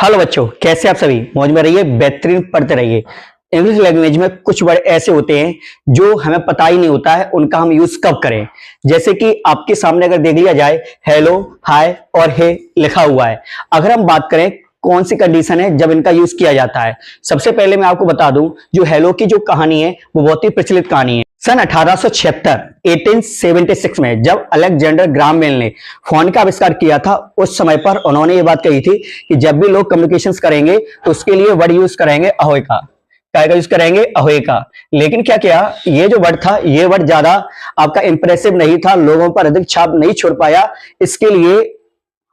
Hello बच्चों, कैसे आप सभी? मौज में रहिए, बेहतरीन पढ़ते रहिए। इंग्लिश लैंग्वेज में कुछ वर्ड ऐसे होते हैं जो हमें पता ही नहीं होता है उनका हम यूज कब करें। जैसे कि आपके सामने अगर देख लिया जाए हेलो, हाय और हे लिखा हुआ है। अगर हम बात करें कौन सी कंडीशन है जब इनका यूज किया जाता है, सबसे पहले मैं आपको बता दूं, जो हेलो की जो कहानी है वो बहुत ही प्रचलित कहानी है। सन 1876 1876 में जब अलेक्जेंडर ग्राहम बेल ने फोन का आविष्कार किया था, उस समय पर उन्होंने ये बात कही थी कि जब भी लोग कम्युनिकेशंस करेंगे तो उसके लिए वर्ड यूज करेंगे अहोय का। क्या यूज करेंगे? अहोय का। लेकिन क्या किया, ये जो वर्ड था ये वर्ड ज्यादा आपका इंप्रेसिव नहीं था, लोगों पर अधिक छाप नहीं छोड़ पाया। इसके लिए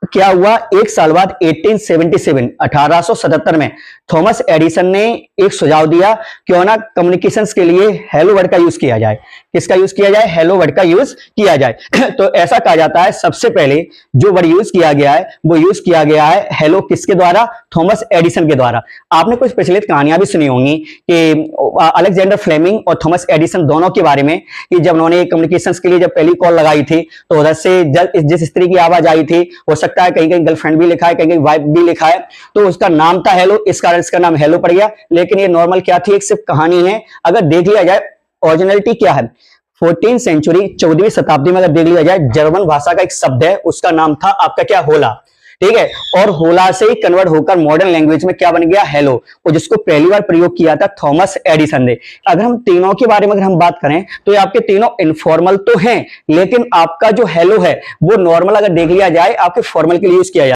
क्या हुआ, एक साल बाद 1877 में थॉमस एडिसन ने एक सुझाव दिया, क्यों ना कम्युनिकेशंस के लिए हेलो वर्ड का यूज किया जाए। किसका यूज किया जाए? हेलो वर्ड का यूज किया जाए। तो ऐसा कहा जाता है सबसे पहले जो वर्ड यूज किया गया है वो यूज किया गया है हेलो किसके द्वारा? थॉमस एडिसन के द्वारा। आपने कुछ प्रचलित कहानियां भी सुनी होंगी कि अलेक्जेंडर फ्लेमिंग और थॉमस एडिसन दोनों के बारे में, कि जब उन्होंने कम्युनिकेशंस के लिए जब पहली कॉल लगाई थी तो उधर से जिस स्त्री की आवाज आई थी, हो सकता है कहीं कहीं गर्लफ्रेंड भी लिखा है, कहीं कहीं वाइफ भी लिखा है, तो उसका नाम था हेलो, इस कारण इसका नाम हेलो पड़ गया। लेकिन ये नॉर्मल क्या थी, एक सिर्फ कहानी है। अगर देख लिया जाए ओरिजिनलिटी क्या है, 14वीं सेंचुरी 14वीं शताब्दी में अगर देख लिया जाए, जर्मन भाषा का एक शब्द है, उसका नाम था आपका क्या? होला। ठीक है, और होला से ही कन्वर्ट होकर मॉडर्न लैंग्वेज में क्या बन गया? हेलो, और जिसको पहली बार प्रयोग किया था थॉमस एडिसन ने। अगर हम तीनों के बारे में अगर हम बात करें तो ये आपके तीनों इनफॉर्मल तो हैं, लेकिन आपका जो हेलो है वो नॉर्मल अगर देख लिया जाए आपके फॉर्मल के लिए यूज किया जाए।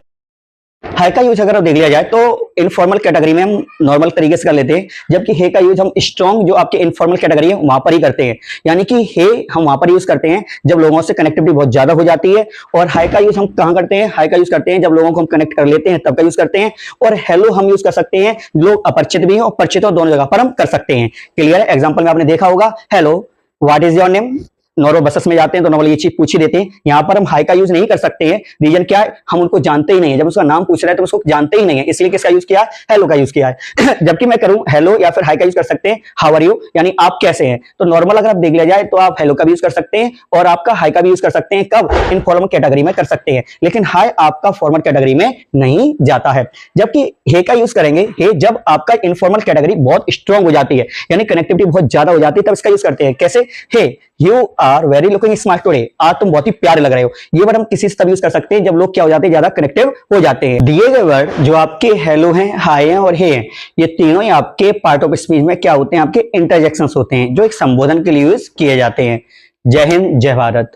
हाय का यूज अगर देख लिया जाए तो इनफॉर्मल कैटेगरी में हम नॉर्मल तरीके से कर लेते हैं, जबकि हे का यूज हम स्ट्रॉन्ग जो आपके इनफॉर्मल कैटेगरी है वहां पर ही करते हैं। यानी कि हे हम वहां पर यूज करते हैं जब लोगों से कनेक्टिविटी बहुत ज्यादा हो जाती है, और हाय का यूज हम कहां करते हैं? हाय का यूज करते हैं जब लोगों को हम कनेक्ट कर लेते हैं तब का यूज करते हैं। और हेलो हम यूज कर सकते हैं लोग अपरिचित भी और परिचित हो, दोनों जगह पर हम कर सकते हैं। क्लियर है? एग्जाम्पल में आपने देखा होगा, hello what is your name. Normal buses में जाते हैं तो नॉर्मल ये चीज पूछ ही देते हैं। यहाँ पर हम हाई का यूज नहीं कर सकते हैं। रीजन क्या है? हम उनको जानते ही नहीं है। जब उसका नाम पूछ रहा है तो उसको जानते ही नहीं है, इसलिए किसका यूज किया? हेलो का यूज किया है। जबकि मैं करूं हेलो या फिर हाई का यूज कर सकते हैं हाउ आर यू, यानी आप कैसे हैं। तो नॉर्मल अगर आप देख लिया जाए तो आप हेलो का भी यूज कर सकते हैं और आपका हाई का भी यूज कर सकते हैं। कब? इनफॉर्मल कैटेगरी में कर सकते हैं, लेकिन हाई आपका फॉर्मल कैटेगरी में नहीं जाता है। जबकि हे का यूज करेंगे हे जब आपका इनफॉर्मल कैटेगरी बहुत स्ट्रॉन्ग हो जाती है, यानी कनेक्टिविटी बहुत ज्यादा हो जाती है, तब इसका यूज करते हैं। कैसे? Hey you are very looking smart today, आज तुम बहुत ही प्यारे लग रहे हो। ये वर्ड हम किसी से तब यूज कर सकते हैं जब लोग क्या हो जाते हैं? ज्यादा कनेक्टिव हो जाते हैं। दिए गए वर्ड जो आपके हेलो हैं, हाय हैं और हे हैं, ये तीनों ही आपके पार्ट ऑफ स्पीच में क्या होते हैं? आपके इंटरजेक्शंस होते हैं जो एक संबोधन के लिए यूज किए जाते हैं। जय हिंद, जय भारत।